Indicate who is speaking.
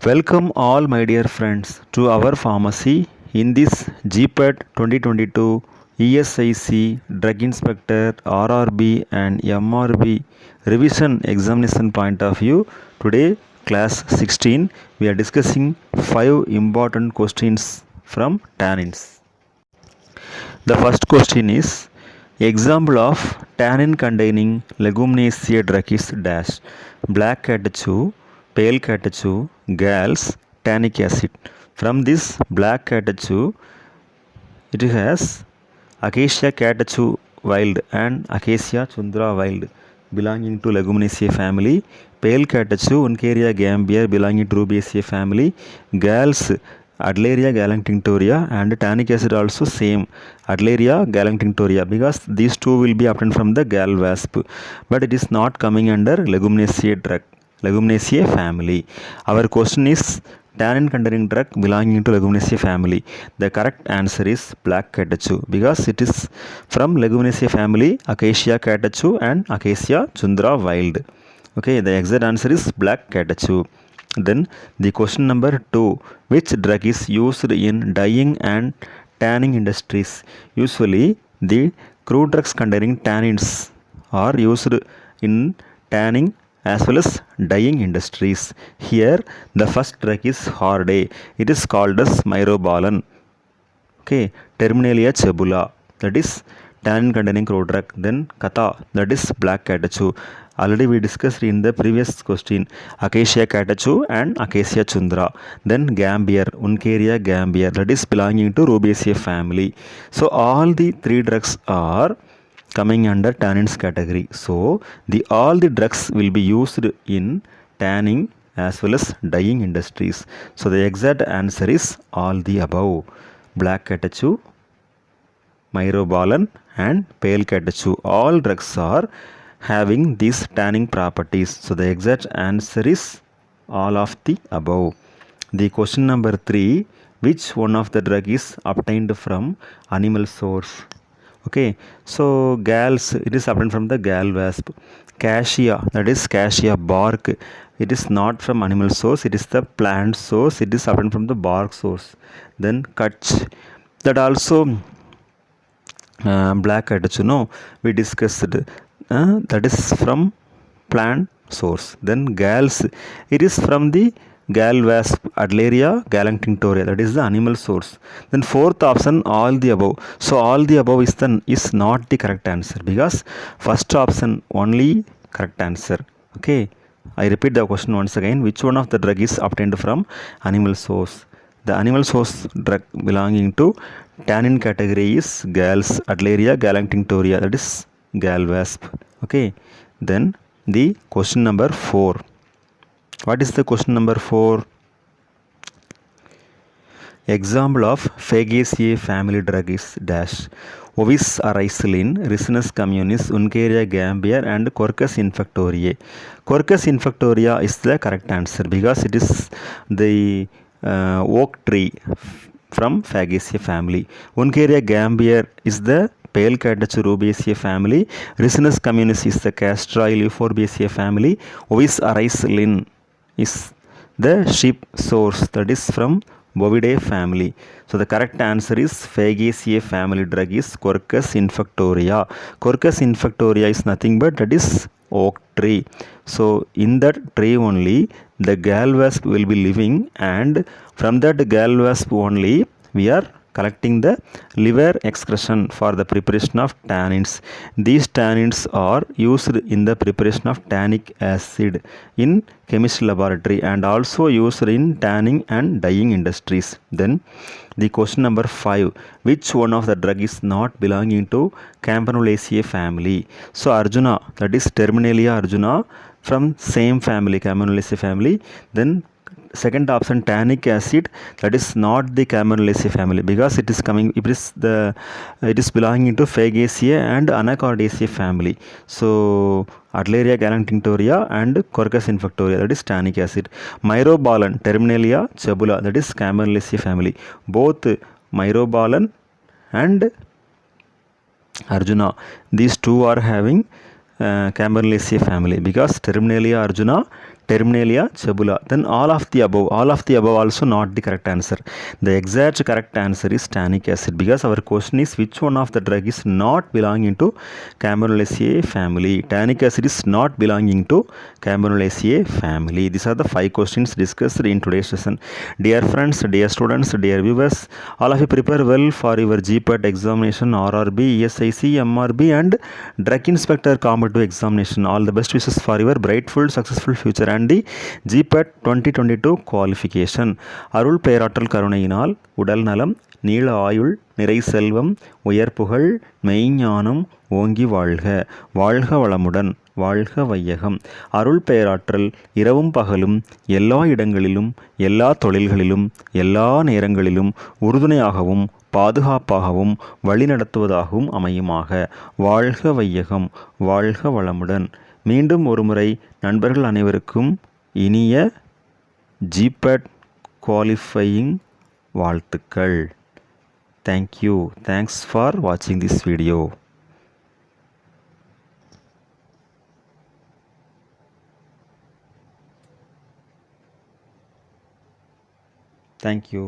Speaker 1: Welcome all my dear friends to our pharmacy in this GPAT 2022 ESIC Drug Inspector RRB and MRB revision examination point of view. Today class 16 we are discussing 5 important questions from tannins. The first question is example of tannin containing leguminaceae drug is dash black catechu, pale catechu, galls, tannic acid. From this black catechu, it has Acacia catechu wild and Acacia chundra wild belonging to Leguminaceae family. Pale catechu Uncaria gambier belonging to Rubiaceae family. Galls Adleria galactinctoria and tannic acid also same Adleria galactinctoria because these two will be obtained from the gall wasp, but it is not coming under Leguminaceae family. Our question is tannin containing drug belonging to Leguminaceae family. The correct answer is black catechu because it is from Leguminaceae family Acacia catechu and Acacia chundra wild. Okay, the exact answer is black catechu. Then the question number 2, which drug is used in dyeing and tanning industries? Usually the crude drugs containing tannins are used in tanning as well as dyeing industries. Here the first drug is Harday. It is called as myrobalan. Okay, Terminalia cebula, that is tannin containing crude drug. Then Kata, that is black catechu. Already we discussed in the previous question Acacia catechu and Acacia chundra. Then Gambier, Uncaria gambier, that is belonging to Rubiaceae family. So all the three drugs are coming under tannins category. So all the drugs will be used in tanning as well as dyeing industries. So the exact answer is all the above. Black catechu, myrobalan and pale catechu. All drugs are having these tanning properties. So the exact answer is all of the above. The question number 3, which one of the drug is obtained from animal source? Okay, so galls, it is obtained from the gall wasp. Cassia, that is cassia bark, it is not from animal source, it is the plant source, it is obtained from the bark source. Then kutch, that also black catechu, no, we discussed, that is from plant source. Then galls, it is from the gall wasp Adleria galactinctoria, that is the animal source. Then fourth option all the above. So all the above is not the correct answer because first option only correct answer. Okay, I repeat the question once again. Which one of the drug is obtained from animal source? The animal source drug belonging to tannin category is galls Adleria galactinctoria, that is gall wasp. Okay, then the question number 4. What is the question number 4? Example of Fagaceae family drug is dash Ovis aracilin, Ricinus communis, Uncaria gambier and Quercus infectoriae. Quercus infectoria is the correct answer because it is the oak tree from Fagaceae family. Uncaria gambier is the pale catechu Rubiaceae family. Ricinus communis is the Castra Euphorbiaceae family. Ovis aracilin is the sheep source, that is from Bovidae family. So the correct answer is Fagaceae family drug is Quercus infectoria. Quercus infectoria is nothing but that is oak tree. So in that tree only the gall wasp will be living, and from that gall wasp only we are collecting the liver excretion for the preparation of tannins. These tannins are used in the preparation of tannic acid in chemistry laboratory and also used in tanning and dyeing industries. Then the question number 5, which one of the drug is not belonging to Campanulaceae family? So Arjuna, that is Terminalia Arjuna from same family, Campanulaceae family. Then second option tannic acid, that is not the Campanulaceae family because it is belonging to Fagaceae and Anacardiaceae family. So Adleria galactinctoria and Quercus infectoria, that is tannic acid. Myrobalan, Terminalia cebula, that is Campanulaceae family. Both myrobalan and Arjuna, these two are having Campanulaceae family because Terminalia Arjuna Terminalia cebula. Then all of the above also not the correct answer. The exact correct answer is tannic acid, because our question is which one of the drug is not belonging to Campylobacter family. Tannic acid is not belonging to Campylobacter family. These are the 5 questions discussed in today's session. Dear friends, dear students, dear viewers, all of you prepare well for your GPAT examination, RRB, ESIC, MRB and Drug Inspector competitive examination. All the best wishes for your brightful, successful future and the GPAT 2022 qualification. அருள் பேராற்றல் கருணையினால் உடல் நலம், நீள ஆயுள், நிறை செல்வம், உயர் புகழ், மெய்ஞானம் ஓங்கி வாழ்க. வாழ்க வளமுடன், வாழ்க வையகம். அருள் பெயராற்றல் இரவும் பகலும் எல்லா இடங்களிலும் எல்லா தொழில்களிலும் எல்லா நேரங்களிலும் உறுதுணையாகவும் பாதுகாப்பாகவும் வழிநடத்துவதாகவும் அமையுமாக. வாழ்க வையகம், வாழ்க வளமுடன். மீண்டும் ஒருமுறை நண்பர்கள் அனைவருக்கும் இனிய GPAT குவாலிஃபையிங் வாழ்த்துக்கள். தேங்க்யூ. தேங்க்ஸ் ஃபார் வாட்சிங் திஸ் வீடியோ. Thank you.